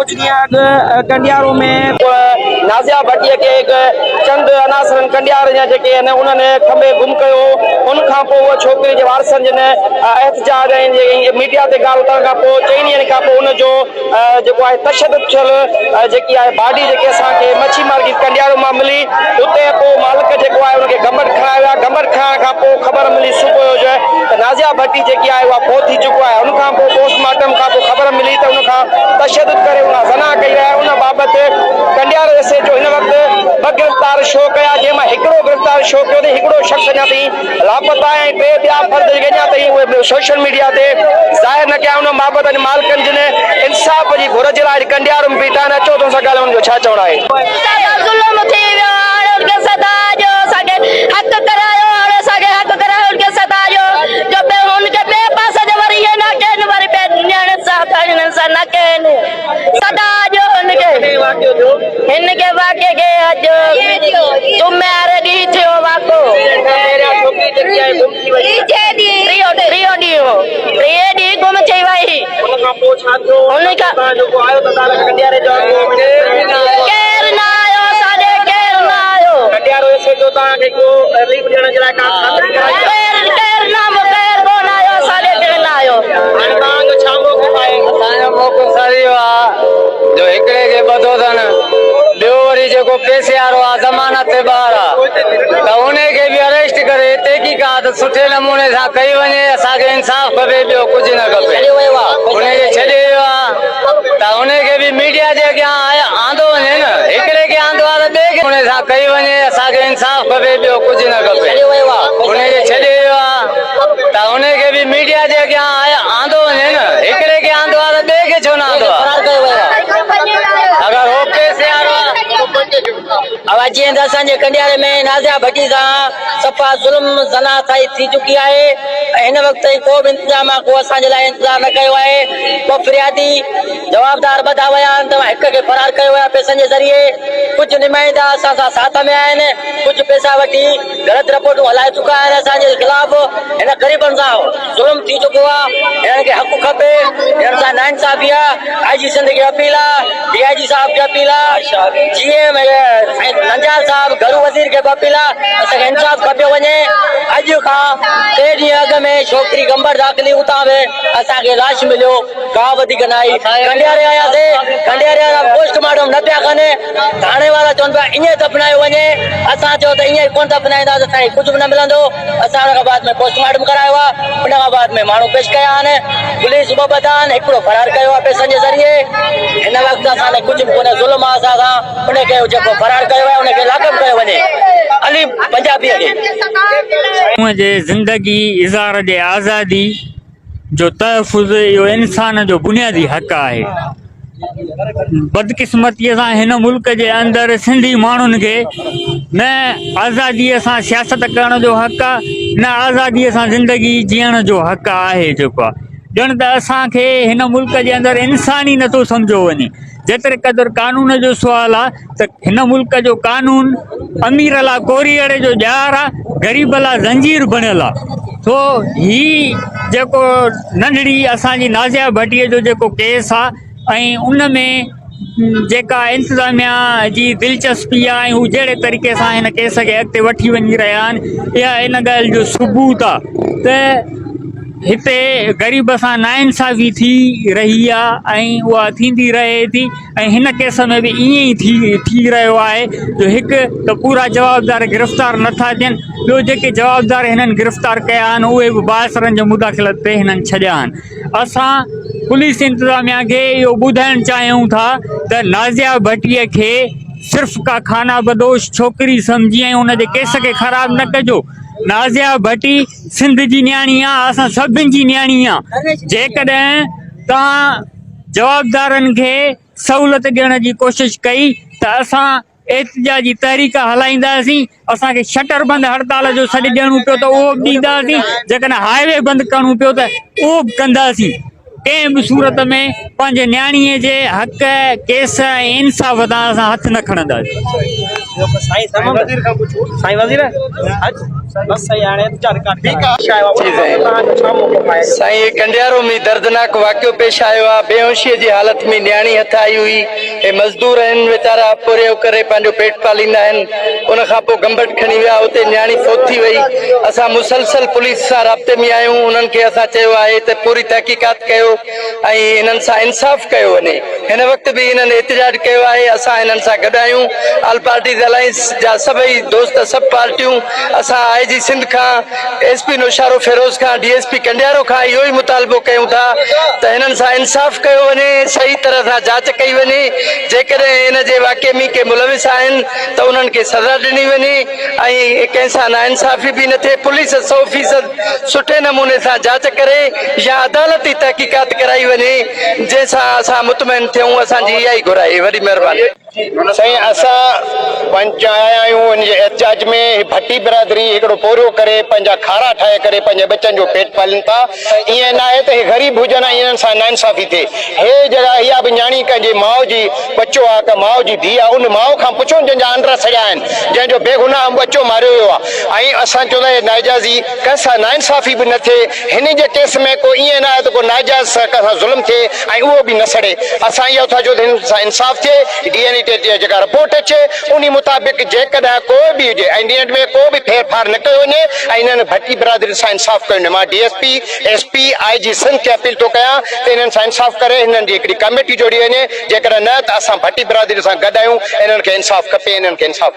कुछ ॾींहं अॻु कंडियारो में नाज़िया भट्टीअ खे चंद अनासरनि कंडियार जा जेके आहिनि उन्हनि खंबे गुम कयो। उन खां पोइ उहा छोकिरी जे वारसनि जिन एहतजाज ऐं मीडिया ते ॻाल्हि करण खां पोइ 4 ॾींहंनि खां पोइ उनजो जेको आहे तशदुद थियल जेकी आहे बॉडी जेके असांखे मच्छी मार्केट कंडियारो मां मिली। उते पोइ मालिक जेको आहे उनखे गंबड़ खणायो विया। गंबड़ खणण खां पोइ ख़बर मिली सुबुह जो त नाज़िया भट्टी जेकी आहे उहा फौत थी चुको आहे। उन खां पोइ पोस्टमार्टम खां पोइ ख़बर मिली त उनखां तशदुद करे उन ज़ना कई आहे। उन बाबति कंडियारो एसए जो हिन वक़्तु 2 गिरफ़्तार शो कया, जंहिंमां हिकिड़ो गिरफ़्तार शो कयो अथई। हिकिड़ो शख़्स अञा ताईं लापता ऐं 2 ॿिया फर्द जेके अञा ताईं उहे सोशल मीडिया ते ज़ाहिर न कया। उन बाबति मालिकनि जिन इंसाफ़ जी घुर जे लाइ कंडियारो में बीठा आहिनि। अचो तुमसां ॻाल्हि हुनजो छा चवणो आहे? इनके वाक़े के अज तुम मेरे दी थियो वाको रियो दी गुम थई वई। उनखां पोइ छा थियो? उनका जेको आयो त तारा कंडियारे जो केर ना आयो, साडे केर ना आयो। कंडियारो एसए जो तव्हांखे को रिलीफ ॾियण जे लाइ खातिरी कराई केर ना केर कोन आयो, साडे केर ना आयो। हाणे तव्हांजो छा मौक़िफ़ आहे? असांजो मौक़िफ़ सारी आहे जो हिकिड़े खे ॿधो अथनि, ॿियो वरी जेको पैसे वारो आहे ज़मानत ते ॿार आहे त उनखे बि अरेस्ट करे तहक़ीक़ात सुठे नमूने सां कई वञे। असांखे इंसाफ़ खपे, ॿियो कुझु न खपे। उनखे छॾे वियो आहे त उनखे बि मीडिया जे अॻियां आंदो वञे न। हिकिड़े खे आंदो आहे त ॿिए खे उन सां कई वञे। असांखे इंसाफ़ खपे, ॿियो कुझु न खपे। उनखे छॾे वियो आहे त उनखे बि मीडिया जे अॻियां आंदो वञे न। हिकिड़े खे आंदो आहे त ॿिए खे छो न आंदो आहे? अगरि हो पैसे वारो अब जीअं त असांजे कंडियारे में नाज़िया भट्टी सां सफ़ा ज़ुल्म ज़ना थी चुकी आहे। हिन वक़्त ताईं को बि इंतज़ाम को असांजे लाइ इंतज़ार न कयो आहे। को फ़रियादी जवाबदार ॿधा विया आहिनि त हिक खे फरार कयो आहे पैसनि जे ज़रिए। कुझु नुमाइंदा असां सां साथ में आहिनि, कुझु पैसा वठी ग़लति रिपोर्टूं हलाए चुका आहिनि असांजे ख़िलाफ़। हिन ग़रीबनि सां ज़ुल्म थी चुको आहे। हिननि खे हक़ खपे। हिन सां नाइंसाफ़ी आहे। IG सिंध खे अपील आहे, DIG साहब खे अपील आहे, GM नंजार साहब घरू वज़ीर खे अपील आहे। असांखे इंसाफ़ खपे वञे। अॼु खां 3 ॾींहं अॻु में छोकिरी गंबड़ दाख़िली उतां बि असांखे लाश मिलियो। का वधीक न आई। कंडियारे आयासीं, कंडियारे वारा पोस्टमार्टम न पिया कनि। थाणे वारा चवनि पिया ईअं दफ़नायो वञे। असां चयो त ईअं कोन दफ़नाईंदा त साईं कुझु बि न मिलंदो। असां हुन खां बाद में पोस्टमार्टम करायो आहे। हुन खां बाद में माण्हू पेश कया आहिनि। पुलिस 2 ॿधा आहिनि, हिकिड़ो फरार कयो आहे पैसनि जे ज़रिए। हिन वक़्तु असांखे कुझु बि कोन्हे। ज़ुल्म आहे असां सां। उनखे जेको फरार कयो आहे उनखे लाक़ब कयो वञे। अली पंजाबीअ खे जे ज़िंदगी इज़हार जे आज़ादी जो तहफ़ुज़ इहो इंसान जो बुनियादी हक़ आहे। बदकिस्मतीअ सां हिन मुल्क जे अंदरि सिंधी माण्हुनि खे न आज़ादीअ सां सियासत करण जो हक़ आहे, न आज़ादीअ सां ज़िंदगी जीअण जो हक़ आहे। जेको आहे ॼण त असांखे हिन मुल्क जे अंदरि इंसान ई नथो सम्झो वञे। जेतिरे क़दुरु कानून जो सुवाल आहे त हिन मुल्क जो कानून अमीर लाइ कोरीअड़े जो ॼार आहे, ग़रीब लाइ ज़ंजीर बणियल आहे। सो ही जेको नंढड़ी असांजी नाज़िया भट्टीअ जो जेको केस आहे ऐं उन में जेका इंतिज़ामिया जी दिलचस्पी आहे ऐं हू जहिड़े तरीक़े सां हिन केस खे अॻिते वठी वञी रहिया आहिनि, इहा इन ॻाल्हि जो सबूत आहे त हिते ग़रीब सां नाइंसाफ़ी थी रही आहे ऐं उहा थींदी रहे थी। ऐं हिन केस में बि ईअं ई थी रहियो आहे जो हिकु त पूरा जवाबदार गिरफ़्तार नथा थियनि, ॿियो जेके जवाबदार हिननि गिरफ़्तार कया आहिनि उहे बि बासरनि जे मुदाख़िलत ते हिननि छॾिया आहिनि। असां पुलिस इंतिज़ामिया खे इहो ॿुधाइणु चाहियूं था त नाज़िया भट्टीअ खे सिर्फ़ु का खाना बदोश छोकिरी सम्झी ऐं उनजे केस खे ख़राबु न कजो। नाज़िया भट्टी सिंध जी न्याणी आहे, असां सभिनि जी न्याणी आहे। जेकॾहिं तव्हां जवाबदारनि खे सहूलियत ॾियण जी कोशिशि कई त असां एहतिजाजी तहरीक हलाईंदासीं। असांखे शटर बंदि हड़ताल जो सॾु ॾियणो पियो त उहो बि ॾींदासीं। जेकॾहिं हाईवे बंदि करणो पियो त उहो बि कंदासीं। कंहिं बि सूरत में पंहिंजे न्याणीअ जे हक़ केस ऐं इंसाफ़ तां असां हथु न खणंदासीं। साईं वज़ीर आहे? साईं कंडियारो में दर्दनाक वाक़ियो पेश आयो आहे। बेहोशीअ जी हालत में न्याणी हथ आई हुई। हे मज़दूर आहिनि वीचारा, पूरे करे पंहिंजो पेट पालींदा आहिनि। उन खां पोइ गंबट खणी विया, उते न्याणी फोत थी वई। असां मुसलसल पुलिस सां राब्ते में आहियूं। उन्हनि खे असां चयो आहे त पूरी तहक़ीक़ात कयो ऐं हिननि सां इंसाफ़ कयो वञे। हिन वक़्तु बि हिननि एतिजाज कयो आहे। असां हिननि सां गॾु आहियूं। ऑल पार्टीज़ अलायंस जा सभई दोस्त, सभु पार्टियूं, असां IG सिंध खां, SP नौशारो फिरोज़ खां, DSP कंडियारो खां इहो ई मुतालबो कयूं था त हिननि सां इंसाफ़ कयो वञे, सही तरह सां जांच कई वञे। जेकॾहिं हिन जे वाक़े में के मुलविस आहिनि त उन्हनि खे सज़ा ॾिनी वञे ऐं कंहिं सां नाइंसाफ़ी बि न थिए। पुलिस 100% सुठे नमूने सां जांच करे या अदालती तहक़ीक़ात कराई वञे, जंहिंसां असां मुतमइन थियूं। असांजी इहा ई घुराई। वॾी महिरबानी। साईं, असां पंच आया आहियूं हिन जे एहतिजाज में। भट्टी बिरादरी हिकिड़ो पोरियो करे पंहिंजा खारा ठाहे करे पंहिंजे बचनि जो पेट पालीनि था। ईअं न आहे त हे ग़रीब हुजनि ऐं इन्हनि सां नाइंसाफ़ी थिए। हे जॻह इहा बि न्याणी कंहिंजे माउ जी बचो आहे, का माउ जी धीउ आहे, उन माउ खां पुछो जंहिंजा अंडर सॼा आहिनि, जंहिंजो बेगुनाह बचो मारियो वियो आहे। ऐं असां चवंदा आहियूं नाइजाज़ी कंहिंसां नाइंसाफ़ी बि न थिए। हिन जे केस में को ईअं न आहे त को नाइजाज़ सां कंहिंसां ज़ुल्म थिए ऐं उहो बि न सड़े। असां इहो था चऊं त हिन सां इंसाफ़ थिए। DNA जेका रिपोर्ट अचे उन मुताबिक़ जेकॾहिं को बि हुजे ऐं इन में को बि फेरफार न कयो वञे ऐं इन्हनि भट्टी बिरादरी सां इंसाफ़ कयो वञे। मां DSP SP IG सिंध खे अपील थो कयां त इन्हनि सां इंसाफ़ करे हिननि जी हिकिड़ी कमेटी जोड़ी वञे। जेकॾहिं न त असां भट्टी बिरादरी सां गॾु आहियूं। इन्हनि खे इंसाफ़ खपे, इन्हनि खे इंसाफ़